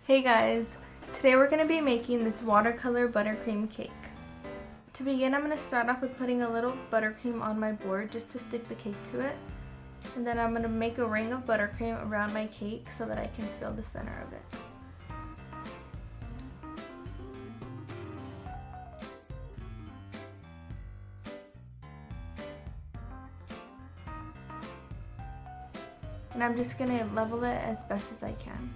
Hey guys, today we're going to be making this watercolor buttercream cake. To begin, I'm going to start off with putting a little buttercream on my board just to stick the cake to it. And then I'm going to make a ring of buttercream around my cake so that I can fill the center of it. And I'm just going to level it as best as I can.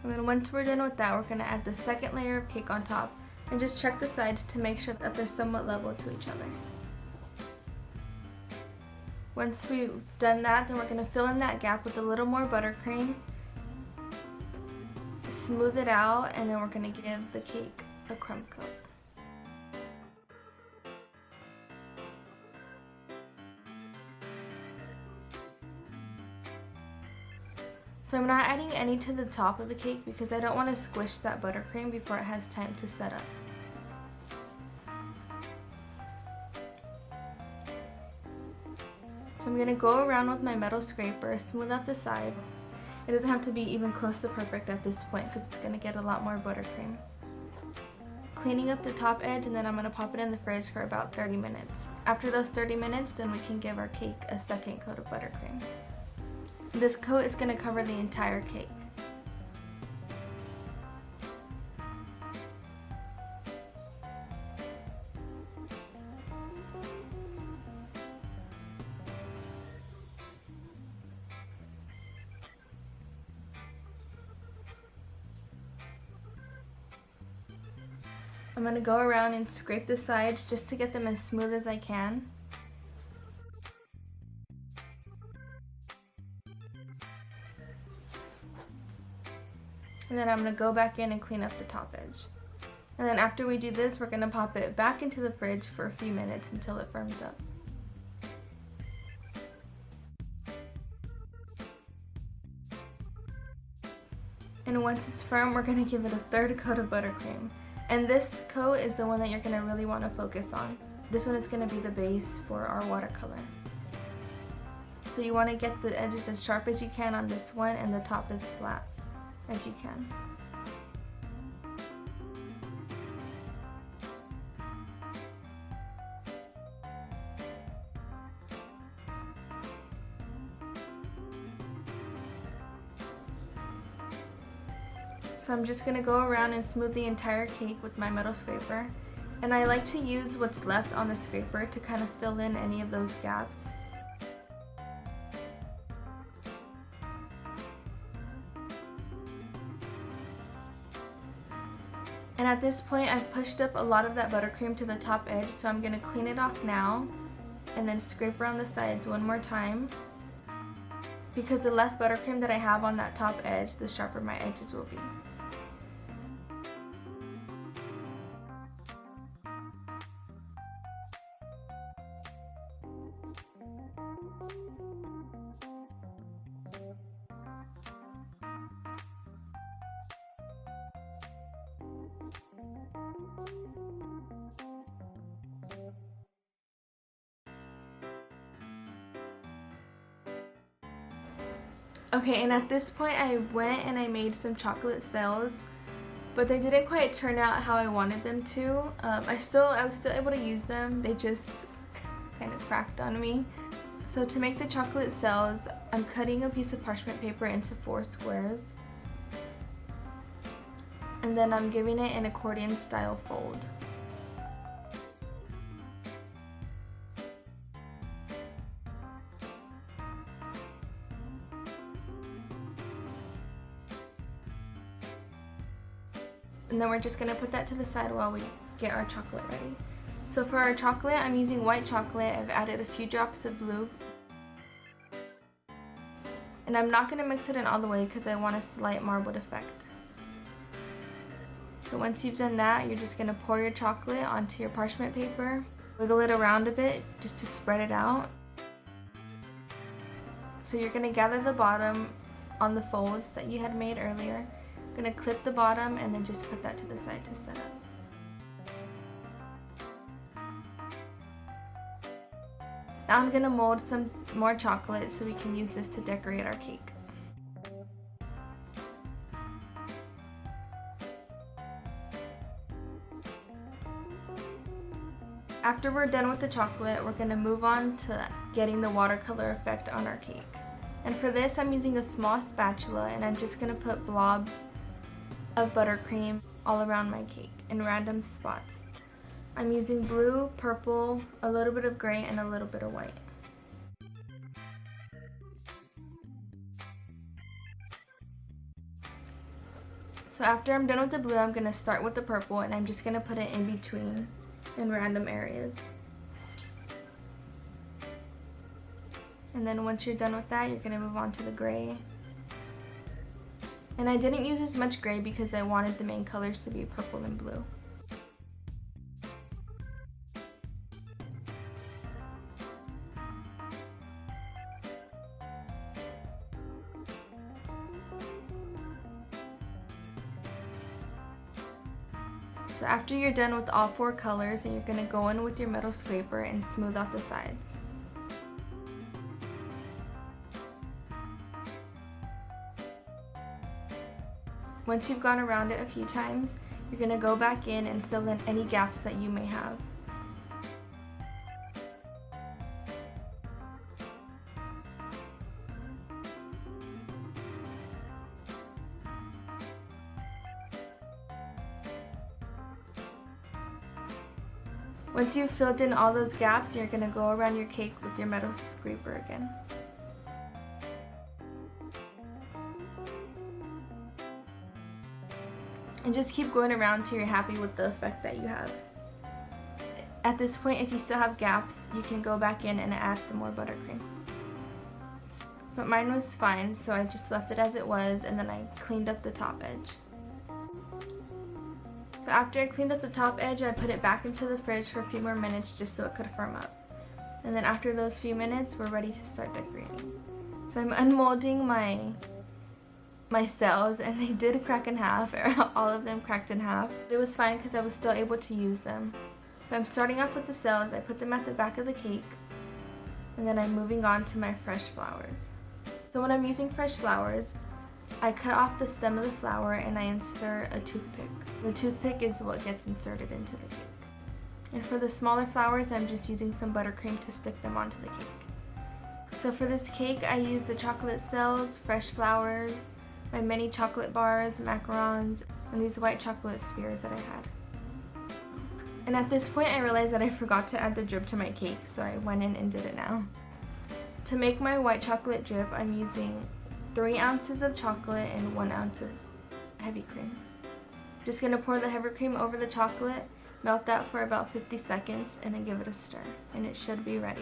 And then once we're done with that, we're going to add the second layer of cake on top and just check the sides to make sure that they're somewhat level to each other. Once we've done that, then we're going to fill in that gap with a little more buttercream, smooth it out, and then we're going to give the cake a crumb coat. So I'm not adding any to the top of the cake because I don't want to squish that buttercream before it has time to set up. So I'm going to go around with my metal scraper, smooth out the side. It doesn't have to be even close to perfect at this point because it's going to get a lot more buttercream. Cleaning up the top edge, and then I'm going to pop it in the fridge for about 30 minutes. After those 30 minutes, then we can give our cake a second coat of buttercream. This coat is going to cover the entire cake. I'm going to go around and scrape the sides just to get them as smooth as I can. And then I'm going to go back in and clean up the top edge. And then after we do this, we're going to pop it back into the fridge for a few minutes until it firms up. And once it's firm, we're going to give it a third coat of buttercream. And this coat is the one that you're going to really want to focus on. This one is going to be the base for our watercolor. So you want to get the edges as sharp as you can on this one and the top as flat as you can. So I'm just going to go around and smooth the entire cake with my metal scraper. And I like to use what's left on the scraper to kind of fill in any of those gaps. And at this point, I've pushed up a lot of that buttercream to the top edge, so I'm going to clean it off now and then scrape around the sides one more time. Because the less buttercream that I have on that top edge, the sharper my edges will be. Okay, and at this point I went and I made some chocolate cells, but they didn't quite turn out how I wanted them to. I was still able to use them, they just kind of cracked on me. So to make the chocolate cells, I'm cutting a piece of parchment paper into 4 squares. And then I'm giving it an accordion style fold. And then we're just going to put that to the side while we get our chocolate ready. So for our chocolate, I'm using white chocolate. I've added a few drops of blue. And I'm not going to mix it in all the way because I want a slight marbled effect. So once you've done that, you're just going to pour your chocolate onto your parchment paper. Wiggle it around a bit just to spread it out. So you're going to gather the bottom on the folds that you had made earlier. Gonna clip the bottom and then just put that to the side to set up. Now I'm gonna mold some more chocolate so we can use this to decorate our cake. After we're done with the chocolate, we're going to move on to getting the watercolor effect on our cake. And for this, I'm using a small spatula, and I'm just going to put blobs of buttercream all around my cake in random spots. I'm using blue, purple, a little bit of gray, and a little bit of white. So after I'm done with the blue, I'm going to start with the purple, and I'm just going to put it in between in random areas. And then once you're done with that, you're going to move on to the gray. And I didn't use as much gray because I wanted the main colors to be purple and blue. So after you're done with all 4 colors, then you're going to go in with your metal scraper and smooth out the sides. Once you've gone around it a few times, you're going to go back in and fill in any gaps that you may have. Once you've filled in all those gaps, you're going to go around your cake with your metal scraper again. And just keep going around till you're happy with the effect that you have. At this point, if you still have gaps, you can go back in and add some more buttercream. But mine was fine, so I just left it as it was, and then I cleaned up the top edge. So after I cleaned up the top edge, I put it back into the fridge for a few more minutes just so it could firm up. And then after those few minutes, we're ready to start decorating. So I'm unmolding my cells, and they did crack in half. All of them cracked in half. It was fine because I was still able to use them. So I'm starting off with the cells. I put them at the back of the cake, and then I'm moving on to my fresh flowers. So when I'm using fresh flowers, I cut off the stem of the flower and I insert a toothpick. The toothpick is what gets inserted into the cake. And for the smaller flowers, I'm just using some buttercream to stick them onto the cake. So for this cake, I used the chocolate cells, fresh flowers, my mini chocolate bars, macarons, and these white chocolate spheres that I had. And at this point, I realized that I forgot to add the drip to my cake, so I went in and did it now. To make my white chocolate drip, I'm using 3 ounces of chocolate and 1 ounce of heavy cream. I'm just going to pour the heavy cream over the chocolate, melt that for about 50 seconds, and then give it a stir, and it should be ready.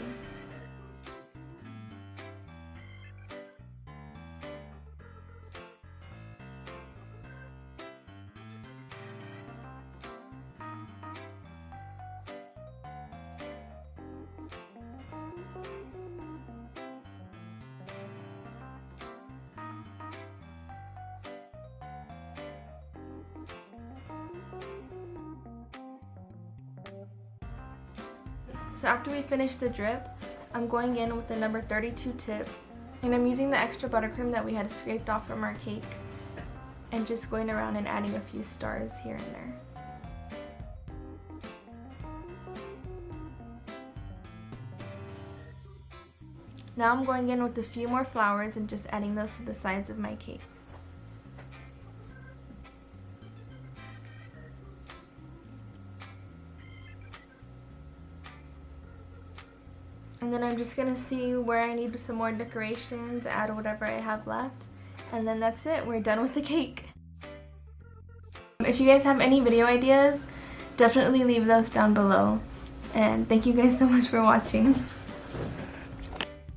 So after we finish the drip, I'm going in with the number 32 tip, and I'm using the extra buttercream that we had scraped off from our cake, and just going around and adding a few stars here and there. Now I'm going in with a few more flowers and just adding those to the sides of my cake. And then I'm just going to see where I need some more decorations, add whatever I have left, and then that's it. We're done with the cake. If you guys have any video ideas, definitely leave those down below. And thank you guys so much for watching.